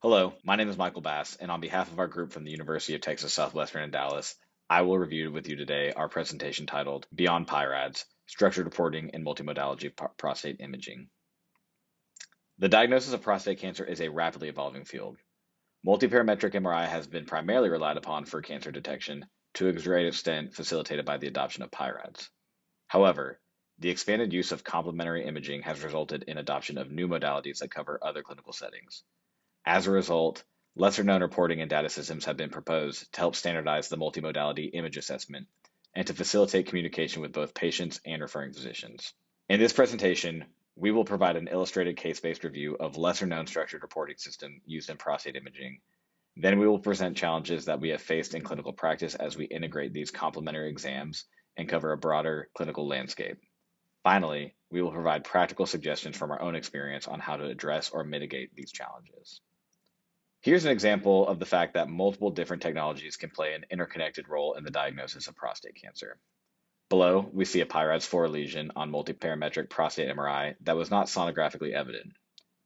Hello, my name is Michael Bass, and on behalf of our group from the University of Texas Southwestern in Dallas, I will review with you today our presentation titled Beyond RADS, Structured Reporting in Multimodality Prostate Imaging. The diagnosis of prostate cancer is a rapidly evolving field. Multiparametric MRI has been primarily relied upon for cancer detection, to a great extent facilitated by the adoption of RADS. However, the expanded use of complementary imaging has resulted in adoption of new modalities that cover other clinical settings. As a result, lesser-known reporting and data systems have been proposed to help standardize the multimodality image assessment and to facilitate communication with both patients and referring physicians. In this presentation, we will provide an illustrated case-based review of lesser-known structured reporting system used in prostate imaging. Then we will present challenges that we have faced in clinical practice as we integrate these complementary exams and cover a broader clinical landscape. Finally, we will provide practical suggestions from our own experience on how to address or mitigate these challenges. Here's an example of the fact that multiple different technologies can play an interconnected role in the diagnosis of prostate cancer. Below, we see a PIRADS4 lesion on multiparametric prostate MRI that was not sonographically evident.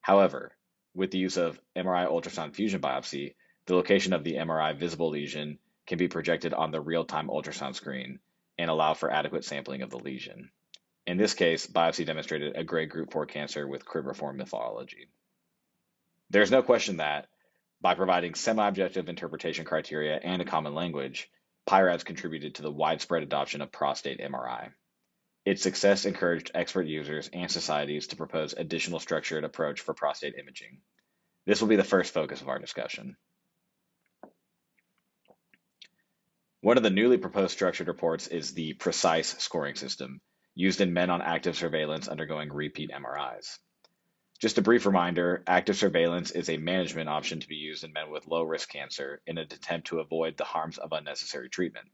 However, with the use of MRI ultrasound fusion biopsy, the location of the MRI visible lesion can be projected on the real-time ultrasound screen and allow for adequate sampling of the lesion. In this case, biopsy demonstrated a grade group 4 cancer with cribriform morphology. There's no question that by providing semi-objective interpretation criteria and a common language, PIRADS contributed to the widespread adoption of prostate MRI. Its success encouraged expert users and societies to propose additional structured approach for prostate imaging. This will be the first focus of our discussion. One of the newly proposed structured reports is the PRECISE scoring system, used in men on active surveillance undergoing repeat MRIs. Just a brief reminder, active surveillance is a management option to be used in men with low-risk cancer in an attempt to avoid the harms of unnecessary treatment.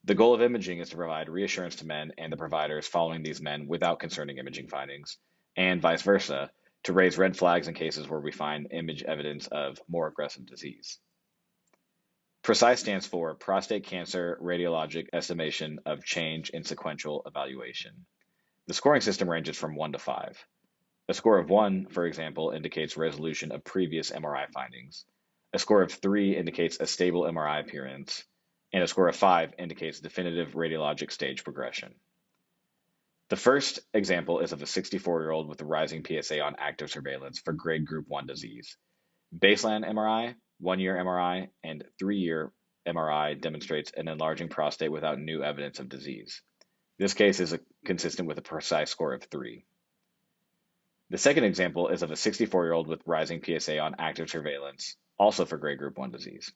The goal of imaging is to provide reassurance to men and the providers following these men without concerning imaging findings, and vice versa, to raise red flags in cases where we find image evidence of more aggressive disease. PRECISE stands for Prostate Cancer Radiologic Estimation of Change in Sequential Evaluation. The scoring system ranges from 1 to 5. A score of 1, for example, indicates resolution of previous MRI findings. A score of 3 indicates a stable MRI appearance, and a score of 5 indicates definitive radiologic stage progression. The first example is of a 64-year-old with a rising PSA on active surveillance for grade group 1 disease. Baseline MRI, 1-year MRI, and 3-year MRI demonstrates an enlarging prostate without new evidence of disease. This case is consistent with a PRECISE score of 3. The second example is of a 64-year-old with rising PSA on active surveillance, also for grade group 1 disease.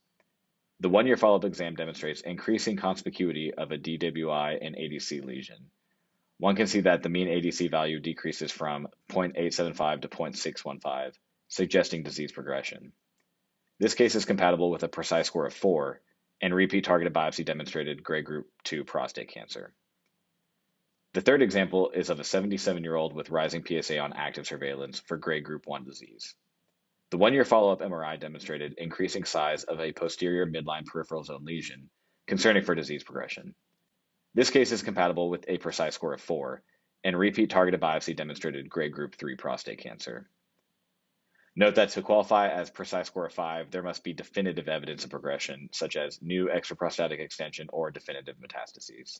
The 1-year follow-up exam demonstrates increasing conspicuity of a DWI and ADC lesion. One can see that the mean ADC value decreases from 0.875 to 0.615, suggesting disease progression. This case is compatible with a PRECISE score of 4, and repeat targeted biopsy demonstrated grade group 2 prostate cancer. The third example is of a 77-year-old with rising PSA on active surveillance for grade group 1 disease. The 1-year follow-up MRI demonstrated increasing size of a posterior midline peripheral zone lesion, concerning for disease progression. This case is compatible with a PRECISE score of 4, and repeat targeted biopsy demonstrated grade group 3 prostate cancer. Note that to qualify as PRECISE score of 5, there must be definitive evidence of progression, such as new extraprostatic extension or definitive metastases.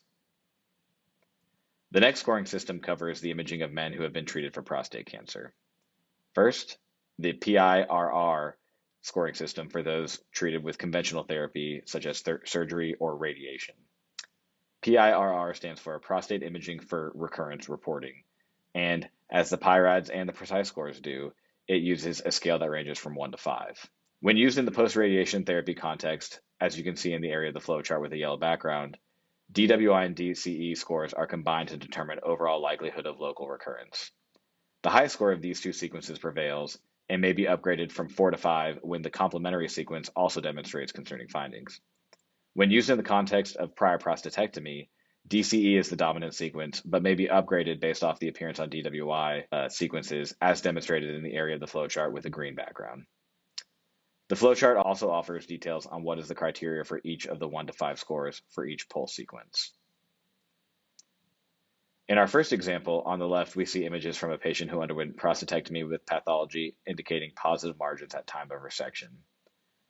The next scoring system covers the imaging of men who have been treated for prostate cancer. First, the PIRR scoring system for those treated with conventional therapy, such as surgery or radiation. PIRR stands for Prostate Imaging for Recurrence Reporting, and as the PIRADS and the PRECISE scores do, it uses a scale that ranges from 1 to 5. When used in the post-radiation therapy context, as you can see in the area of the flowchart with a yellow background, DWI and DCE scores are combined to determine overall likelihood of local recurrence. The highest score of these two sequences prevails and may be upgraded from 4 to 5 when the complementary sequence also demonstrates concerning findings. When used in the context of prior prostatectomy, DCE is the dominant sequence, but may be upgraded based off the appearance on DWI sequences, as demonstrated in the area of the flowchart with a green background. The flowchart also offers details on what is the criteria for each of the 1 to 5 scores for each pulse sequence. In our first example, on the left, we see images from a patient who underwent prostatectomy with pathology indicating positive margins at time of resection.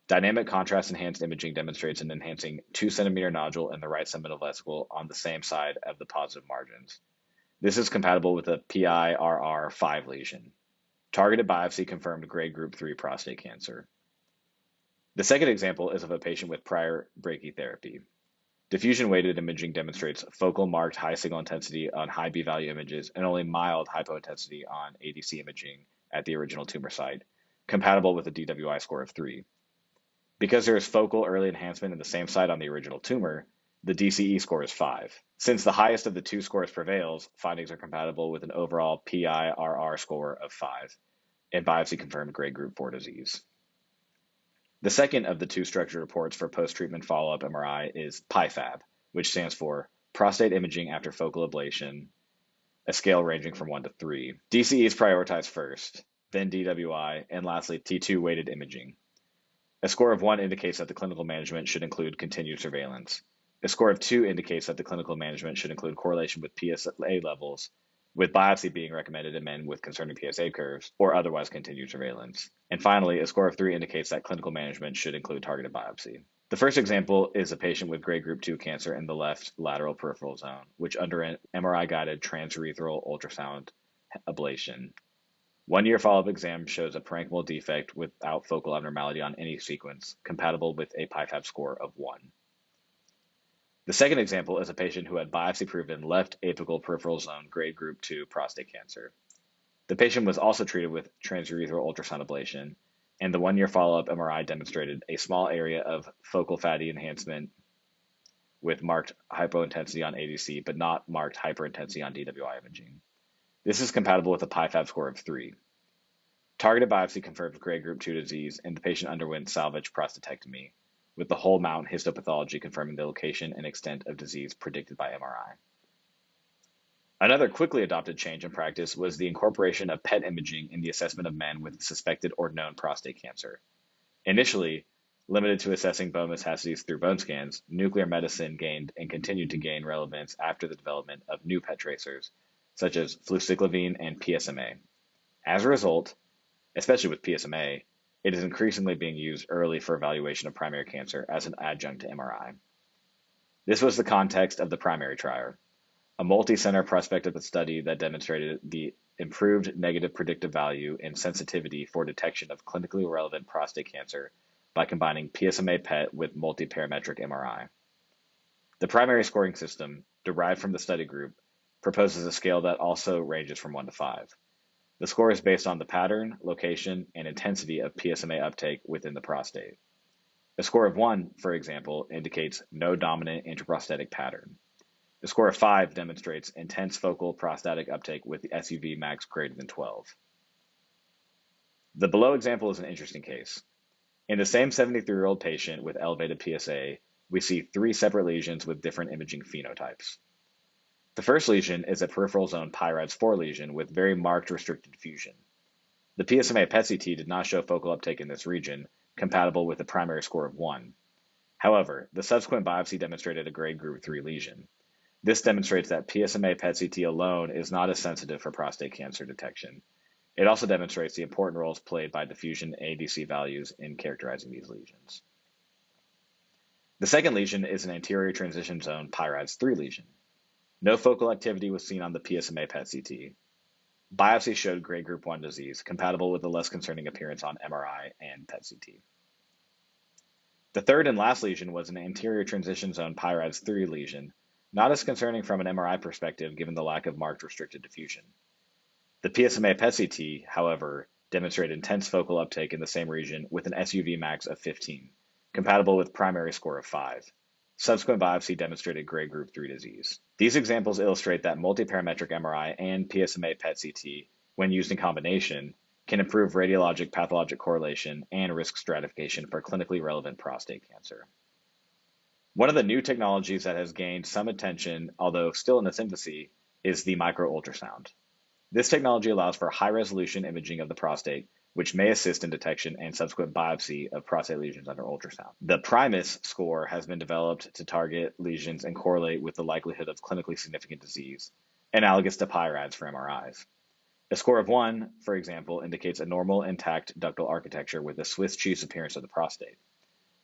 Dynamic contrast enhanced imaging demonstrates an enhancing 2 centimeter nodule in the right seminal vesicle on the same side of the positive margins. This is compatible with a PIRR5 lesion. Targeted biopsy confirmed grade group 3 prostate cancer. The second example is of a patient with prior brachytherapy. Diffusion-weighted imaging demonstrates focal marked high signal intensity on high B-value images and only mild hypointensity on ADC imaging at the original tumor site, compatible with a DWI score of 3. Because there is focal early enhancement in the same site on the original tumor, the DCE score is 5. Since the highest of the two scores prevails, findings are compatible with an overall PIRR score of 5 and biopsy-confirmed grade group 4 disease. The second of the two structured reports for post-treatment follow-up MRI is PIFAB, which stands for Prostate Imaging After Focal Ablation, a scale ranging from 1 to 3. DCE is prioritized first, then DWI, and lastly T2 weighted imaging. A score of 1 indicates that the clinical management should include continued surveillance. A score of 2 indicates that the clinical management should include correlation with PSA levels, with biopsy being recommended in men with concerning PSA curves, or otherwise continued surveillance. And finally, a score of 3 indicates that clinical management should include targeted biopsy. The first example is a patient with grade group 2 cancer in the left lateral peripheral zone, which underwent MRI-guided transurethral ultrasound ablation. 1-year follow-up exam shows a parenchymal defect without focal abnormality on any sequence, compatible with a PIFAB score of 1. The second example is a patient who had biopsy-proven left apical peripheral zone grade group 2 prostate cancer. The patient was also treated with transurethral ultrasound ablation, and the 1-year follow-up MRI demonstrated a small area of focal fatty enhancement with marked hypointensity on ADC, but not marked hyperintensity on DWI imaging. This is compatible with a PIFAB score of 3. Targeted biopsy confirmed grade group 2 disease, and the patient underwent salvage prostatectomy, with the whole mount histopathology confirming the location and extent of disease predicted by MRI. Another quickly adopted change in practice was the incorporation of PET imaging in the assessment of men with suspected or known prostate cancer. Initially, limited to assessing bone metastases through bone scans, nuclear medicine gained and continued to gain relevance after the development of new PET tracers, such as fluciclovine and PSMA. As a result, especially with PSMA, it is increasingly being used early for evaluation of primary cancer as an adjunct to MRI. This was the context of the primary trial, a multi-center prospective study that demonstrated the improved negative predictive value and sensitivity for detection of clinically relevant prostate cancer by combining PSMA PET with multiparametric MRI. The primary scoring system, derived from the study group, proposes a scale that also ranges from 1 to 5. The score is based on the pattern, location, and intensity of PSMA uptake within the prostate. A score of 1, for example, indicates no dominant intraprostatic pattern. A score of 5 demonstrates intense focal prostatic uptake with the SUV max greater than 12. The below example is an interesting case. In the same 73-year-old patient with elevated PSA, we see 3 separate lesions with different imaging phenotypes. The first lesion is a peripheral zone RADS4 lesion with very marked restricted diffusion. The PSMA PET-CT did not show focal uptake in this region, compatible with a primary score of 1. However, the subsequent biopsy demonstrated a grade group 3 lesion. This demonstrates that PSMA PET-CT alone is not as sensitive for prostate cancer detection. It also demonstrates the important roles played by diffusion ADC values in characterizing these lesions. The second lesion is an anterior transition zone RADS3 lesion. No focal activity was seen on the PSMA PET-CT. Biopsy showed grade group 1 disease, compatible with a less concerning appearance on MRI and PET-CT. The third and last lesion was an anterior transition zone RADS3 lesion, not as concerning from an MRI perspective given the lack of marked restricted diffusion. The PSMA PET-CT, however, demonstrated intense focal uptake in the same region with an SUV max of 15, compatible with primary score of 5. Subsequent biopsy demonstrated grade group 3 disease. These examples illustrate that multiparametric MRI and PSMA PET-CT, when used in combination, can improve radiologic pathologic correlation and risk stratification for clinically relevant prostate cancer. One of the new technologies that has gained some attention, although still in its infancy, is the microultrasound. This technology allows for high-resolution imaging of the prostate, which may assist in detection and subsequent biopsy of prostate lesions under ultrasound. The Primus score has been developed to target lesions and correlate with the likelihood of clinically significant disease. analogous to RADS for MRIs. A score of 1, for example, indicates a normal intact ductal architecture with a Swiss cheese appearance of the prostate.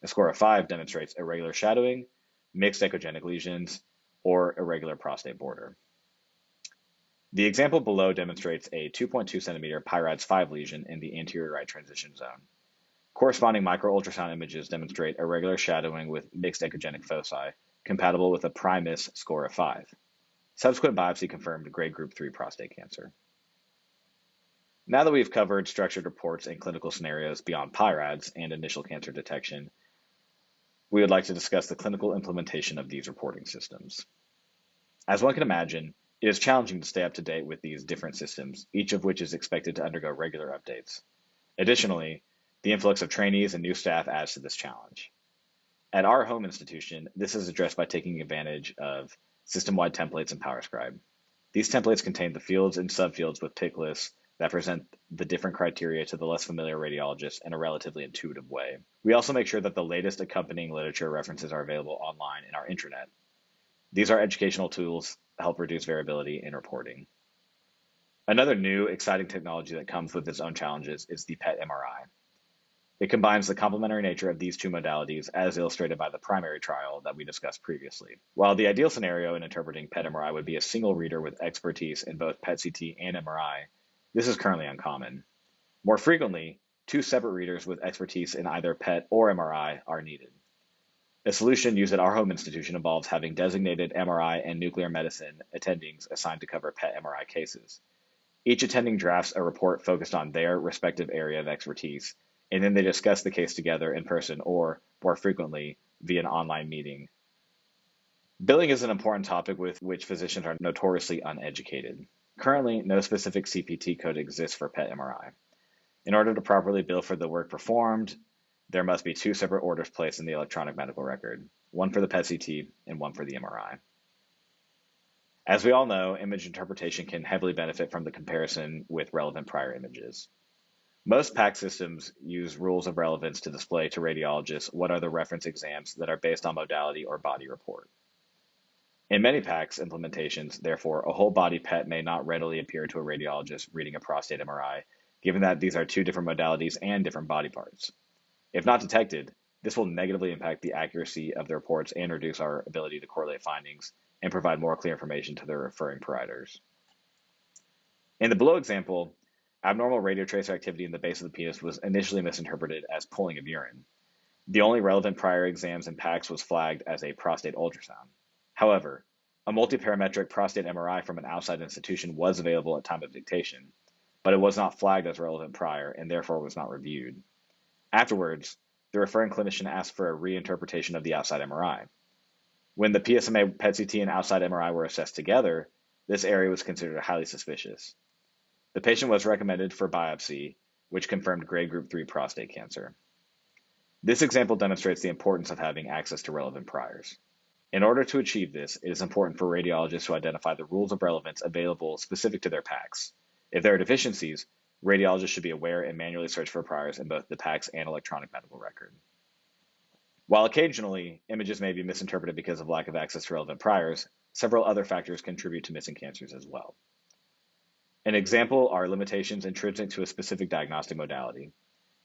A score of 5 demonstrates irregular shadowing, mixed echogenic lesions, or irregular prostate border. The example below demonstrates a 2.2 centimeter RADS 5 lesion in the anterior right transition zone. Corresponding micro-ultrasound images demonstrate irregular shadowing with mixed echogenic foci, compatible with a Primus score of 5. Subsequent biopsy confirmed grade group 3 prostate cancer. Now that we've covered structured reports and clinical scenarios beyond RADS and initial cancer detection, we would like to discuss the clinical implementation of these reporting systems. As one can imagine, it is challenging to stay up to date with these different systems, each of which is expected to undergo regular updates. Additionally, the influx of trainees and new staff adds to this challenge. At our home institution, this is addressed by taking advantage of system-wide templates and PowerScribe. These templates contain the fields and subfields with pick lists that present the different criteria to the less familiar radiologist in a relatively intuitive way. We also make sure that the latest accompanying literature references are available online in our intranet. These are educational tools that help reduce variability in reporting. Another new, exciting technology that comes with its own challenges is the PET MRI. It combines the complementary nature of these two modalities as illustrated by the primary trial that we discussed previously. While the ideal scenario in interpreting PET MRI would be a single reader with expertise in both PET-CT and MRI, this is currently uncommon. More frequently, two separate readers with expertise in either PET or MRI are needed. A solution used at our home institution involves having designated MRI and nuclear medicine attendings assigned to cover PET MRI cases. Each attending drafts a report focused on their respective area of expertise, and then they discuss the case together in person or, more frequently, via an online meeting. Billing is an important topic with which physicians are notoriously uneducated. Currently, no specific CPT code exists for PET MRI. In order to properly bill for the work performed, there must be two separate orders placed in the electronic medical record, one for the PET-CT and one for the MRI. As we all know, image interpretation can heavily benefit from the comparison with relevant prior images. Most PACS systems use rules of relevance to display to radiologists what are the reference exams that are based on modality or body report. In many PACS implementations, therefore, a whole body PET may not readily appear to a radiologist reading a prostate MRI, given that these are two different modalities and different body parts. If not detected, this will negatively impact the accuracy of the reports and reduce our ability to correlate findings and provide more clear information to the referring providers. In the below example, abnormal radiotracer activity in the base of the penis was initially misinterpreted as pulling of urine. The only relevant prior exams in PACS was flagged as a prostate ultrasound. However, a multiparametric prostate MRI from an outside institution was available at time of dictation, but it was not flagged as relevant prior and therefore was not reviewed. Afterwards, the referring clinician asked for a reinterpretation of the outside MRI. When the PSMA, PET-CT, and outside MRI were assessed together, this area was considered highly suspicious. The patient was recommended for biopsy, which confirmed grade group 3 prostate cancer. This example demonstrates the importance of having access to relevant priors. In order to achieve this, it is important for radiologists to identify the rules of relevance available specific to their PACS. If there are deficiencies, radiologists should be aware and manually search for priors in both the PACS and electronic medical record. While occasionally images may be misinterpreted because of lack of access to relevant priors, several other factors contribute to missing cancers as well. An example are limitations intrinsic to a specific diagnostic modality.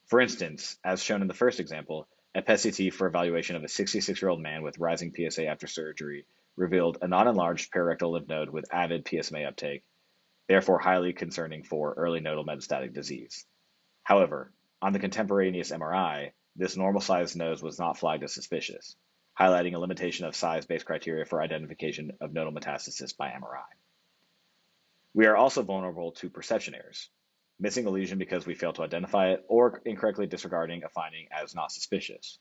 For instance, as shown in the first example, a PET-CT for evaluation of a 66-year-old man with rising PSA after surgery revealed a non-enlarged pararectal lymph node with avid PSMA uptake, therefore highly concerning for early nodal metastatic disease. However, on the contemporaneous MRI, this normal-sized node was not flagged as suspicious, highlighting a limitation of size-based criteria for identification of nodal metastasis by MRI. We are also vulnerable to perception errors, missing a lesion because we fail to identify it, or incorrectly disregarding a finding as not suspicious.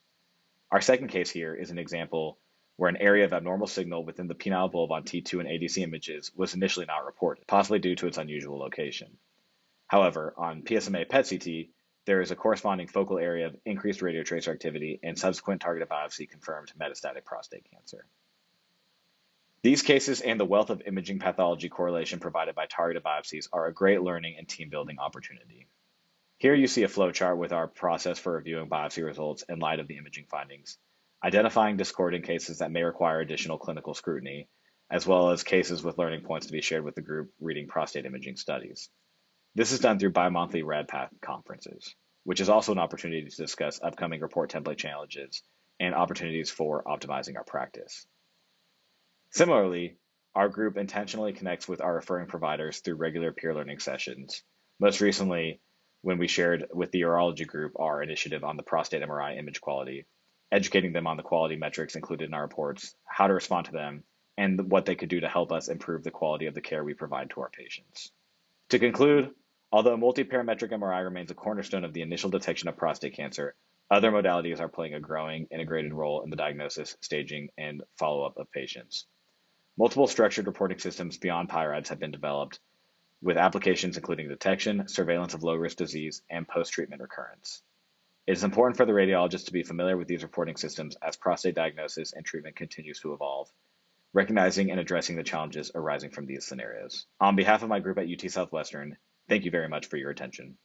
Our second case here is an example where an area of abnormal signal within the penile bulb on T2 and ADC images was initially not reported, possibly due to its unusual location. However, on PSMA PET-CT, there is a corresponding focal area of increased radiotracer activity, and subsequent targeted biopsy confirmed metastatic prostate cancer. These cases and the wealth of imaging pathology correlation provided by targeted biopsies are a great learning and team-building opportunity. Here you see a flowchart with our process for reviewing biopsy results in light of the imaging findings, identifying discordant cases that may require additional clinical scrutiny, as well as cases with learning points to be shared with the group reading prostate imaging studies. This is done through bi-monthly RADS conferences, which is also an opportunity to discuss upcoming report template challenges and opportunities for optimizing our practice. Similarly, our group intentionally connects with our referring providers through regular peer learning sessions, most recently when we shared with the urology group our initiative on the prostate MRI image quality, educating them on the quality metrics included in our reports, how to respond to them, and what they could do to help us improve the quality of the care we provide to our patients. To conclude, although multi-parametric MRI remains a cornerstone of the initial detection of prostate cancer, other modalities are playing a growing integrated role in the diagnosis, staging, and follow-up of patients. Multiple structured reporting systems beyond PI-RADS have been developed, with applications including detection, surveillance of low-risk disease, and post-treatment recurrence. It is important for the radiologist to be familiar with these reporting systems as prostate diagnosis and treatment continues to evolve, recognizing and addressing the challenges arising from these scenarios. On behalf of my group at UT Southwestern, thank you very much for your attention.